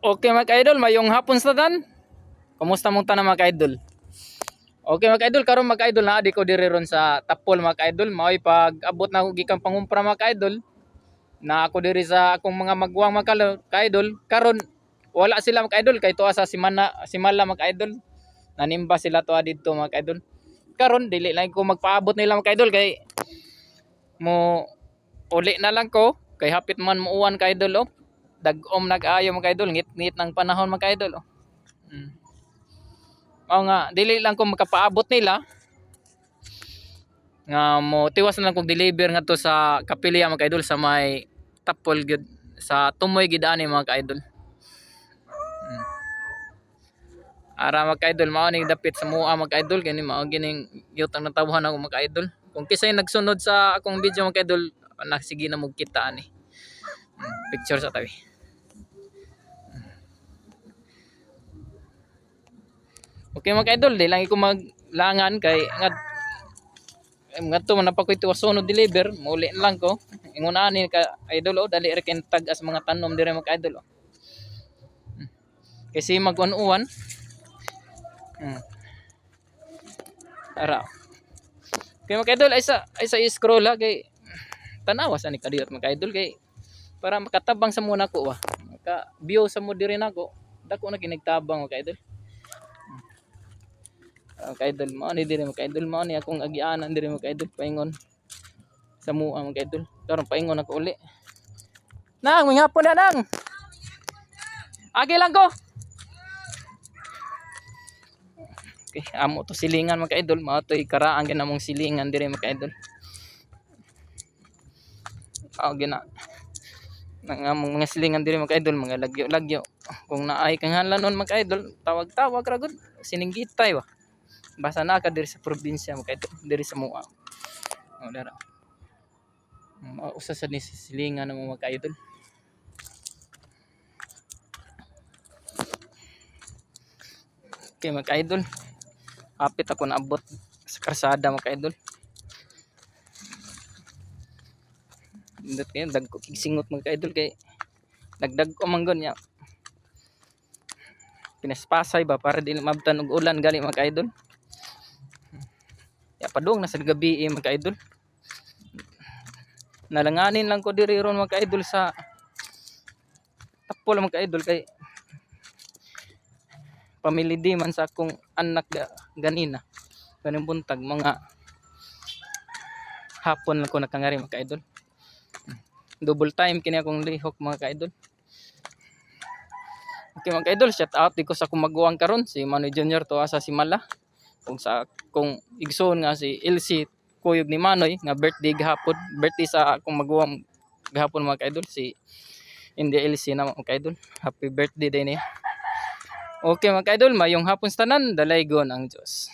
Okay mga ka-idol, mayong hapon sa tan. Kumusta mong tanan mga ka-idol? Okay mga ka-idol, karon mga ka-idol na di ko diri ron sa Tapol mga ka-idol. Mao'y pag abot na ako gikan pangumpra mga ka-idol. Na ako diri sa akong mga magwang mga ka-idol. Karon wala sila mga ka-idol kay tuwa sa simala mga ka-idol. Nanimba sila tuwa didto mga ka-idol. Karon dili lang ko magpaabot nila mga ka-idol kay mo uli na lang ko kay hapit man muuwan ka-idol oh. Dag-om nag-ayo mga ka-idol, ngit-ngit ng panahon mga ka-idol oh. Mao nga dili lang ko makapaabot nila nga mo tiwas na lang kog deliver ngadto sa Kapilya mga ka-idol sa may Tapol gyud sa Tumoy gid ani mga ka-idol. Ara mga ka-idol mao ning dapit sa mua mga ka-idol kani mao gining yutang natawhan ako mga ka-idol. Kung kisay nagsunod sa akong video mga ka-idol, sige na mo kita ani. Picture sa tabi. Okay mga ka-idol, di lang ko maglangan kay ngadto man napakoy tuwa sunod deliver, muli lang ko. Ingon ani ka idol oh, dali ra ken tag as mga tanom dire mga ka-idol oh. Kasi mag-uwan. Ara. Kay mga ka-idol ay sa scroll ha kay tanawas ani kadiyot mga ka-idol kay para makatabang sa muna ko wa. Maka view sa mo dire nako. Dako na kinagtabang mga ka-idol. Ka-idol mao ni dire mga ka-idol mao ni akong agianan dire mga ka-idol paingon sa mua mga ka-idol. Karon paingon ako uli. Nang mingapon na nang. Agi lang ko. Okay, amo to silingan mga ka-idol, mao to ikaraan ginamong silingan dire mga ka-idol. Gina nang among mga silingan dire mga ka-idol, mga lagyo-lagyo. Kung naay kanghanlanon mga ka-idol, tawag-tawag ra gud sininggitay wa. Basta na ka diri sa probinsya mga ka-idol, diri sa mua. Dara. Usa sa ni silingan ng mga ka-idol. Okay mga ka-idol, hapit ako naabot sa karsada mga ka-idol. Indot kayo dagko singot mga ka-idol kay dagdag ko manggon ya. Pinaspasay ba para dili mabtan og ulan gali mga ka-idol. Ya padung na sa gabi mga ka-idol. Nalanganin lang ko diri ron mga ka-idol sa Tapol mga ka-idol kay pamili di man sa akong anak ganina. Kaning buntag mga hapon lang ko nakangari mga ka-idol. Double time kini akong lihok mga ka-idol. Okay mga ka-idol, shout out di ko sa akong maguwang karon si Manoy Junior to sa Simala. Kung igsoon nga si LC kuyog ni Manoy nga birthday gahapon, birthday sa akong maguwang gahapon mga ka-idol si India LC na mga ka-idol. Happy birthday din niya. Okay mga ka-idol, mayong hapon sa tanan, dalaygon ang Dios.